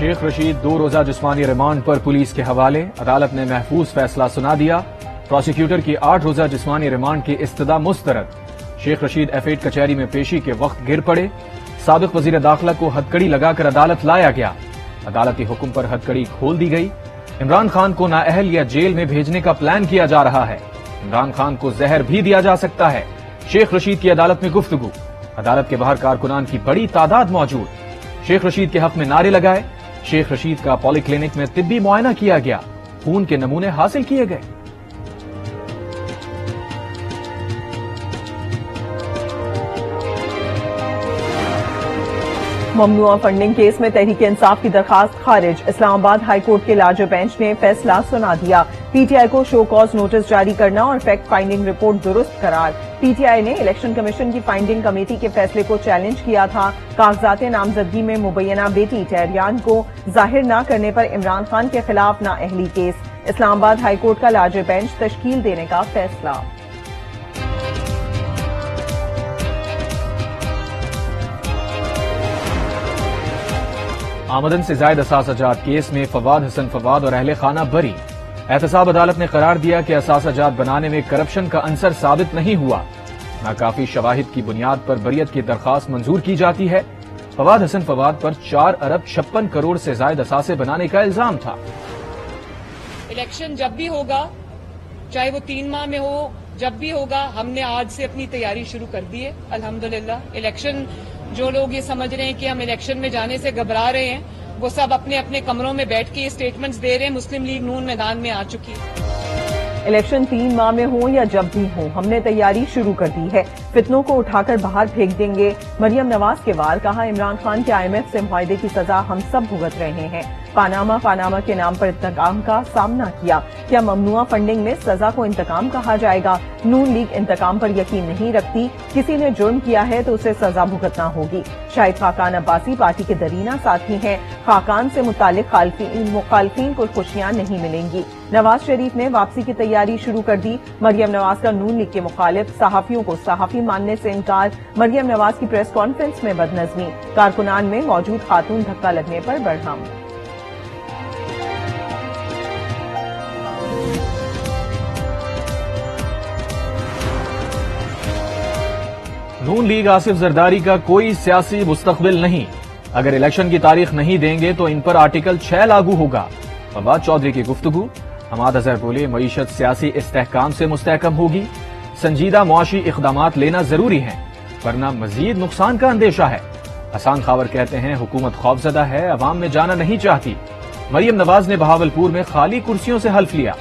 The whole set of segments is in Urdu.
شیخ رشید 2 روزہ جسمانی ریمانڈ پر پولیس کے حوالے، عدالت نے محفوظ فیصلہ سنا دیا۔ پروسیکیوٹر کی 8 روزہ جسمانی ریمانڈ کی استدعا مسترد۔ شیخ رشید ایف8 کچہری میں پیشی کے وقت گر پڑے۔ سابق وزیر داخلہ کو ہتھکڑی لگا کر عدالت لایا گیا۔ عدالتی حکم پر ہتھکڑی کھول دی گئی۔ عمران خان کو نااہل یا جیل میں بھیجنے کا پلان کیا جا رہا ہے۔ عمران خان کو زہر بھی دیا جا سکتا ہے۔ شیخ رشید کی عدالت میں گفتگو۔ عدالت کے باہر کارکنان کی بڑی تعداد موجود۔ شیخ رشید کے حق میں نعرے لگائے۔ شیخ رشید کا پولی کلینک میں طبی معائنہ کیا گیا۔ خون کے نمونے حاصل کیے گئے۔ ممنوعہ فنڈنگ کیس میں تحریک انصاف کی درخواست خارج۔ اسلام آباد ہائی کورٹ کے لارجر بینچ نے فیصلہ سنا دیا۔ پی ٹی آئی کو شو کاز نوٹس جاری کرنا اور فیکٹ فائنڈنگ رپورٹ درست قرار۔ پی ٹی آئی نے الیکشن کمیشن کی فائنڈنگ کمیٹی کے فیصلے کو چیلنج کیا تھا۔ کاغذات نامزدگی میں مبینہ بیٹی ٹہریان کو ظاہر نہ کرنے پر عمران خان کے خلاف نااہلی کیس۔ اسلام آباد ہائی کورٹ کا لارجر بینچ تشکیل دینے کا فیصلہ۔ آمدن سے زائد اثاثہ جات کیس میں فواد حسن فواد اور اہل خانہ بری۔ احتساب عدالت نے قرار دیا کہ اثاثہ جات بنانے میں کرپشن کا عنصر ثابت نہیں ہوا۔ ناکافی شواہد کی بنیاد پر بریت کی درخواست منظور کی جاتی ہے۔ فواد حسن فواد پر 4 ارب 56 کروڑ سے زائد اثاثے بنانے کا الزام تھا۔ الیکشن جب بھی ہوگا، چاہے وہ 3 ماہ میں ہو، جب بھی ہوگا، ہم نے آج سے اپنی تیاری شروع کر دی ہے۔ الحمدللہ الیکشن، جو لوگ یہ سمجھ رہے ہیں کہ ہم الیکشن میں جانے سے گھبرا رہے ہیں، وہ سب اپنے اپنے کمروں میں بیٹھ کے یہ اسٹیٹمنٹس دے رہے ہیں۔ مسلم لیگ نون میدان میں آ چکی ہے۔ الیکشن 3 ماہ میں ہوں یا جب بھی ہوں، ہم نے تیاری شروع کر دی ہے۔ فتنوں کو اٹھا کر باہر پھینک دیں گے۔ مریم نواز کے وار، کہا عمران خان کے IMF سے معاہدے کی سزا ہم سب بھگت رہے ہیں۔ پاناما کے نام پر انتقام کا سامنا کیا۔ کیا ممنوعہ فنڈنگ میں سزا کو انتقام کہا جائے گا؟ نون لیگ انتقام پر یقین نہیں رکھتی۔ کسی نے جرم کیا ہے تو اسے سزا بھگتنا ہوگی۔ شاہد خاقان عباسی پارٹی کے درینہ ساتھی ہیں۔ خاقان سے متعلق مخالفین کو خوشیاں نہیں ملیں گی۔ نواز شریف نے واپسی کی تیاری شروع کر دی۔ مریم نواز کا نون لیگ کے مخالف صحافیوں کو صحافی ماننے سے انکار۔ مریم نواز کی پریس کانفرنس میں بدنظمی۔ کارکنان میں موجود خاتون دھکا لگنے پر برہم۔ نون لیگ آصف زرداری کا کوئی سیاسی مستقبل نہیں۔ اگر الیکشن کی تاریخ نہیں دیں گے تو ان پر آرٹیکل 6 لاگو ہوگا۔ فواد چودھری کی گفتگو۔ حماد اظہر بولے معیشت سیاسی استحکام سے مستحکم ہوگی۔ سنجیدہ معاشی اقدامات لینا ضروری ہے، ورنہ مزید نقصان کا اندیشہ ہے۔ حسان خاور کہتے ہیں حکومت خوفزدہ ہے، عوام میں جانا نہیں چاہتی۔ مریم نواز نے بہاولپور میں خالی کرسیوں سے حلف لیا۔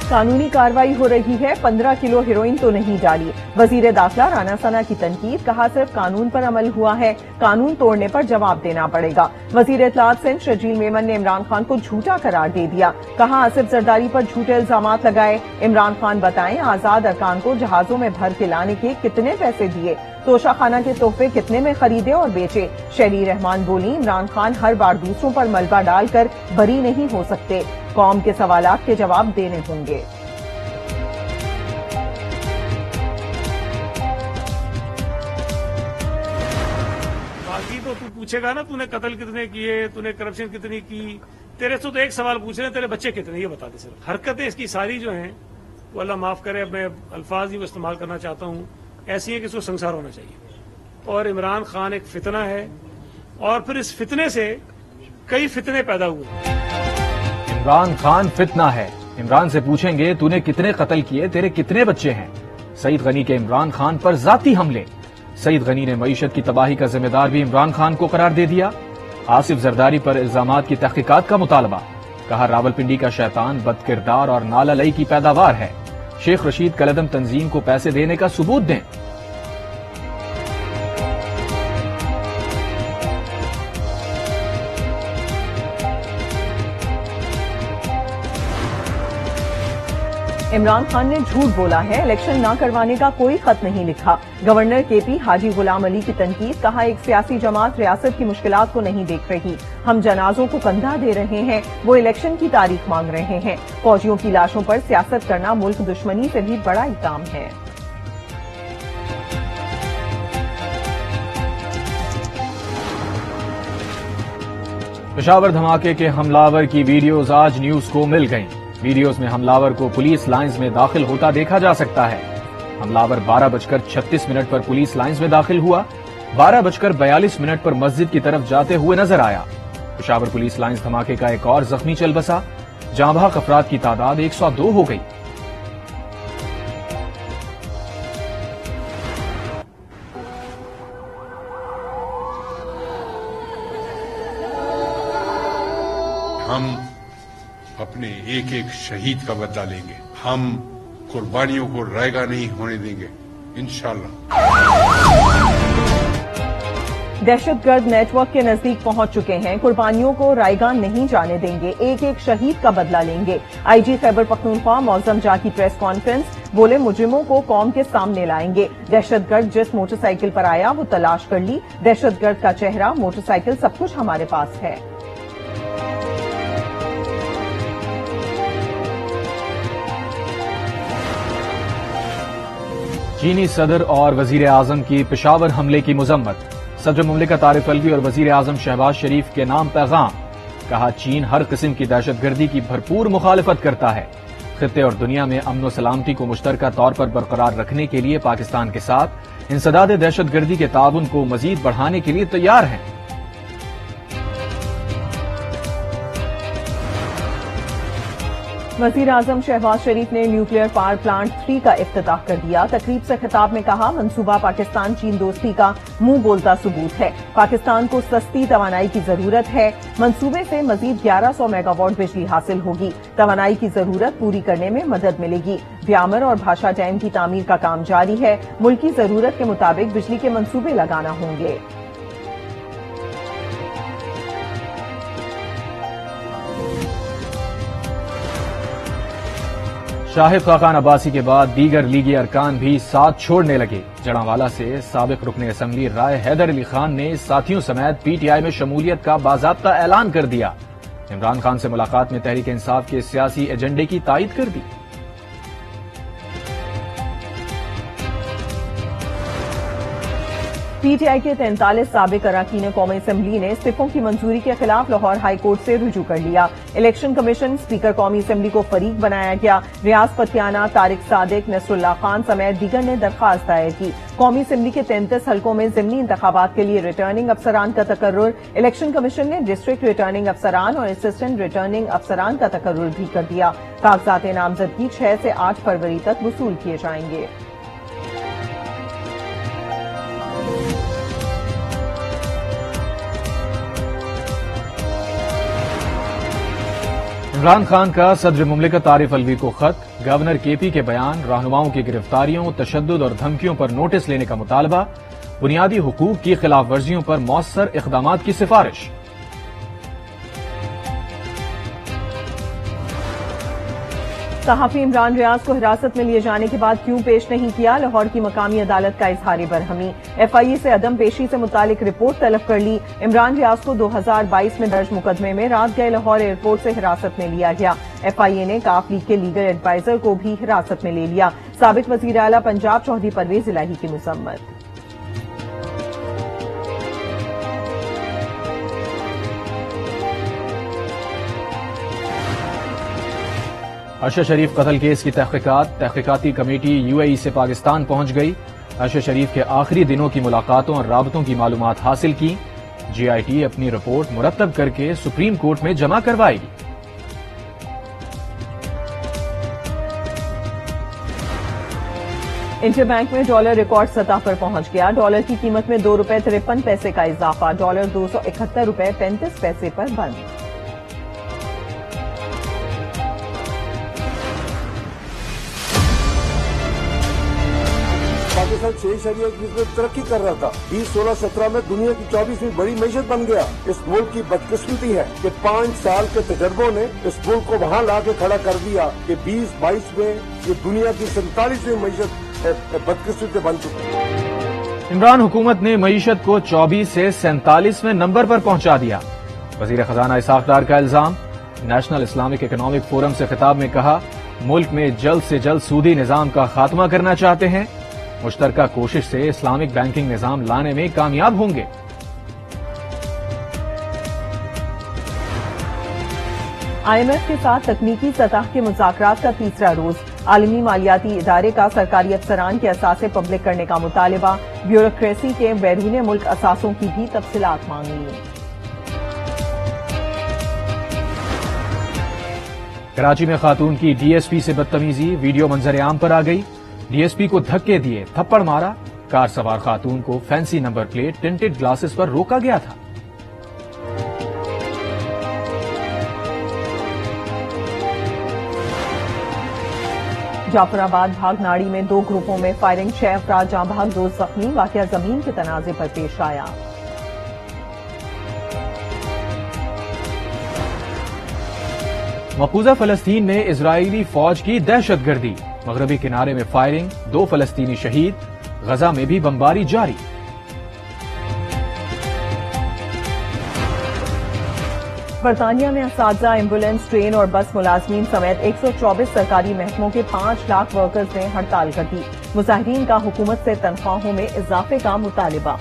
قانونی کارروائی ہو رہی ہے، 15 کلو ہیروئن تو نہیں ڈالی۔ وزیر داخلہ رانا ثنا کی تنقید، کہا صرف قانون پر عمل ہوا ہے، قانون توڑنے پر جواب دینا پڑے گا۔ وزیر اطلاعات سندھ شرجیل میمن نے عمران خان کو جھوٹا قرار دے دیا، کہا آصف زرداری پر جھوٹے الزامات لگائے۔ عمران خان بتائیں آزاد ارکان کو جہازوں میں بھر کے لانے کے کتنے پیسے دیے، توشہ خانہ کے تحفے کتنے میں خریدے اور بیچے۔ شہری رحمان بولی عمران خان ہر بار دوسروں پر ملبہ ڈال کر بری نہیں ہو سکتے، قوم کے سوالات کے جواب دینے ہوں گے۔ باقی تو پوچھے گا نا تو نے قتل کتنے کیے، تو نے کرپشن کتنی کی، تیرے سے تو ایک سوال پوچھ رہے ہیں تیرے بچے کتنے، یہ بتا دے صرف۔ حرکتیں اس کی ساری جو ہیں وہ اللہ معاف کرے، اب میں الفاظ ہی وہ استعمال کرنا چاہتا ہوں، ایسی ہیں کہ اس کو سنسار ہونا چاہیے۔ اور عمران خان ایک فتنہ ہے، اور پھر اس فتنے سے کئی فتنے پیدا ہوئے۔ عمران خان فتنہ ہے۔ عمران سے پوچھیں گے تو نے کتنے قتل کیے، تیرے کتنے بچے ہیں۔ سعید غنی کے عمران خان پر ذاتی حملے۔ سعید غنی نے معیشت کی تباہی کا ذمہ دار بھی عمران خان کو قرار دے دیا۔ آصف زرداری پر الزامات کی تحقیقات کا مطالبہ، کہا راولپنڈی کا شیطان بد کردار اور نالہ لئی کی پیداوار ہے۔ شیخ رشید کالعدم تنظیم کو پیسے دینے کا ثبوت دیں۔ عمران خان نے جھوٹ بولا ہے، الیکشن نہ کروانے کا کوئی خط نہیں لکھا۔ گورنر کے پی حاجی غلام علی کی تنقید، کہا ایک سیاسی جماعت ریاست کی مشکلات کو نہیں دیکھ رہی، ہم جنازوں کو کندھا دے رہے ہیں، وہ الیکشن کی تاریخ مانگ رہے ہیں۔ فوجیوں کی لاشوں پر سیاست کرنا ملک دشمنی سے بھی بڑا اقدام ہے۔ پشاور دھماکے کے حملہ کی ویڈیوز آج نیوز کو مل گئیں۔ ویڈیوز میں حملہ کو پولیس لائنز میں داخل ہوتا دیکھا جا سکتا ہے۔ حملہ 12:36 پر پولیس لائنز میں داخل ہوا، 12:42 پر مسجد کی طرف جاتے ہوئے نظر آیا۔ پشاور پولیس لائنز دھماکے کا ایک اور زخمی چل بسا، جاں بحق افراد کی تعداد 102 ہو گئی۔ ہم اپنے ایک ایک شہید کا بدلہ لیں گے، ہم قربانیوں کو رائیگاں نہیں ہونے دیں گے انشاءاللہ۔ دہشت گرد نیٹ ورک کے نزدیک پہنچ چکے ہیں، قربانیوں کو رائیگاں نہیں جانے دیں گے، ایک ایک شہید کا بدلہ لیں گے۔ آئی جی خیبر پختونخوا معظم جا کی پریس کانفرنس، بولے مجرموں کو قوم کے سامنے لائیں گے۔ دہشت گرد جس موٹر سائیکل پر آیا وہ تلاش کر لی، دہشت گرد کا چہرہ، موٹر سائیکل، سب کچھ ہمارے پاس ہے۔ چینی صدر اور وزیر اعظم کی پشاور حملے کی مذمت، صدر مملکت عارف الوی اور وزیر اعظم شہباز شریف کے نام پیغام، کہا چین ہر قسم کی دہشت گردی کی بھرپور مخالفت کرتا ہے، خطے اور دنیا میں امن و سلامتی کو مشترکہ طور پر برقرار رکھنے کے لیے پاکستان کے ساتھ انسداد دہشت گردی کے تعاون کو مزید بڑھانے کے لیے تیار ہیں۔ وزیر اعظم شہباز شریف نے نیوکلیئر پاور پلانٹ 3 کا افتتاح کر دیا۔ تقریب سے خطاب میں کہا منصوبہ پاکستان چین دوستی کا منہ بولتا ثبوت ہے، پاکستان کو سستی توانائی کی ضرورت ہے، منصوبے سے مزید 1100 میگا واٹ بجلی حاصل ہوگی، توانائی کی ضرورت پوری کرنے میں مدد ملے گی۔ بیامر اور بھاشا ڈیم کی تعمیر کا کام جاری ہے، ملکی ضرورت کے مطابق بجلی کے منصوبے لگانا ہوں گے۔ شاہد خاقان عباسی کے بعد دیگر لیگی ارکان بھی ساتھ چھوڑنے لگے۔ جڑانوالا سے سابق رکن اسمبلی رائے حیدر علی خان نے ساتھیوں سمیت پی ٹی آئی میں شمولیت کا باضابطہ اعلان کر دیا۔ عمران خان سے ملاقات میں تحریک انصاف کے سیاسی ایجنڈے کی تائید کر دی۔ پی ٹی آئی کے 43 سابق اراکین قومی اسمبلی نے استعفوں کی منظوری کے خلاف لاہور ہائی کورٹ سے رجوع کر لیا۔ الیکشن کمیشن، اسپیکر قومی اسمبلی کو فریق بنایا گیا۔ ریاض پتیانہ، طارق صادق، نصر اللہ خان سمیت دیگر نے درخواست دائر کی۔ قومی اسمبلی کے 33 حلقوں میں ضمنی انتخابات کے لیے ریٹرننگ افسران کا تقرر، الیکشن کمیشن نے ڈسٹرکٹ ریٹرننگ افسران اور اسسٹنٹ ریٹرننگ افسران کا تقرر بھی کر دیا۔ کاغذات نامزدگی 6 سے 8 فروری تک وصول کیے جائیں گے۔ عمران خان کا صدر مملکت عارف الوی کو خط، گورنر کے پی کے بیان، رہنماؤں کی گرفتاریوں، تشدد اور دھمکیوں پر نوٹس لینے کا مطالبہ، بنیادی حقوق کی خلاف ورزیوں پر مؤثر اقدامات کی سفارش۔ صحافی عمران ریاض کو حراست میں لیے جانے کے بعد کیوں پیش نہیں کیا؟ لاہور کی مقامی عدالت کا اظہار برہمی۔ ایف آئی اے سے عدم پیشی سے متعلق رپورٹ طلب کر لی۔ عمران ریاض کو 2022 میں درج مقدمے میں رات گئے لاہور ایئرپورٹ سے حراست میں لیا گیا۔ ایف آئی اے نے کاف لیگ کے لیگل ایڈوائزر کو بھی حراست میں لے لیا۔ سابق وزیر اعلی پنجاب چودھری پرویز الہی کی مذمت۔ ارشد شریف قتل کیس کی تحقیقاتی کمیٹی یو اے ای سے پاکستان پہنچ گئی۔ ارشد شریف کے آخری دنوں کی ملاقاتوں اور رابطوں کی معلومات حاصل کی۔ جی آئی ٹی اپنی رپورٹ مرتب کر کے سپریم کورٹ میں جمع کروائے گی۔ انٹر بینک میں ڈالر ریکارڈ سطح پر پہنچ گیا۔ ڈالر کی قیمت میں 2 روپے 53 پیسے کا اضافہ، ڈالر 271 روپے 35 پیسے پر بند۔ پاکستان 6.1 میں ترقی کر رہا تھا، 2016-17 میں دنیا کی 24ویں بڑی معیشت بن گیا۔ اس ملک کی بدقسمتی ہے کہ 5 سال کے تجربوں نے اس ملک کو وہاں لا کے کھڑا کر دیا کہ 2022 میں یہ دنیا کی 47ویں معیشت بدقسمتی بن چکی ہے۔ عمران حکومت نے معیشت کو 24 سے 47ویں نمبر پر پہنچا دیا۔ وزیر خزانہ اسحاق ڈار کا الزام۔ نیشنل اسلامک اکنامک فورم سے خطاب میں کہا ملک میں جلد سے جلد سودی نظام کا خاتمہ کرنا چاہتے ہیں، مشترکہ کوشش سے اسلامک بینکنگ نظام لانے میں کامیاب ہوں گے۔ IMF کے ساتھ تکنیکی سطح کے مذاکرات کا تیسرا روز، عالمی مالیاتی ادارے کا سرکاری افسران کے اثاثے پبلک کرنے کا مطالبہ، بیوروکریسی کے بیرون ملک اثاثوں کی بھی تفصیلات مانگی۔ کراچی میں خاتون کی DSP سے بدتمیزی، ویڈیو منظر عام پر آ گئی۔ DSP کو دھکے دیے، تھپڑ مارا، کار سوار خاتون کو فینسی نمبر پلیٹ ٹنٹڈ گلاسز پر روکا گیا تھا۔ جعفر آباد بھاگ ناڑی میں 2 گروپوں میں فائرنگ، 6 افراد جاں بحق 2 زخمی، واقعہ زمین کے تنازع پر پیش آیا۔ مقبوضہ فلسطین میں اسرائیلی فوج کی دہشت گردی، مغربی کنارے میں فائرنگ، 2 فلسطینی شہید، غزہ میں بھی بمباری جاری۔ برطانیہ میں اساتذہ، ایمبولینس، ٹرین اور بس ملازمین سمیت 124 سرکاری محکموں کے 5 لاکھ ورکرز نے ہڑتال کر دی۔ مظاہرین کا حکومت سے تنخواہوں میں اضافے کا مطالبہ۔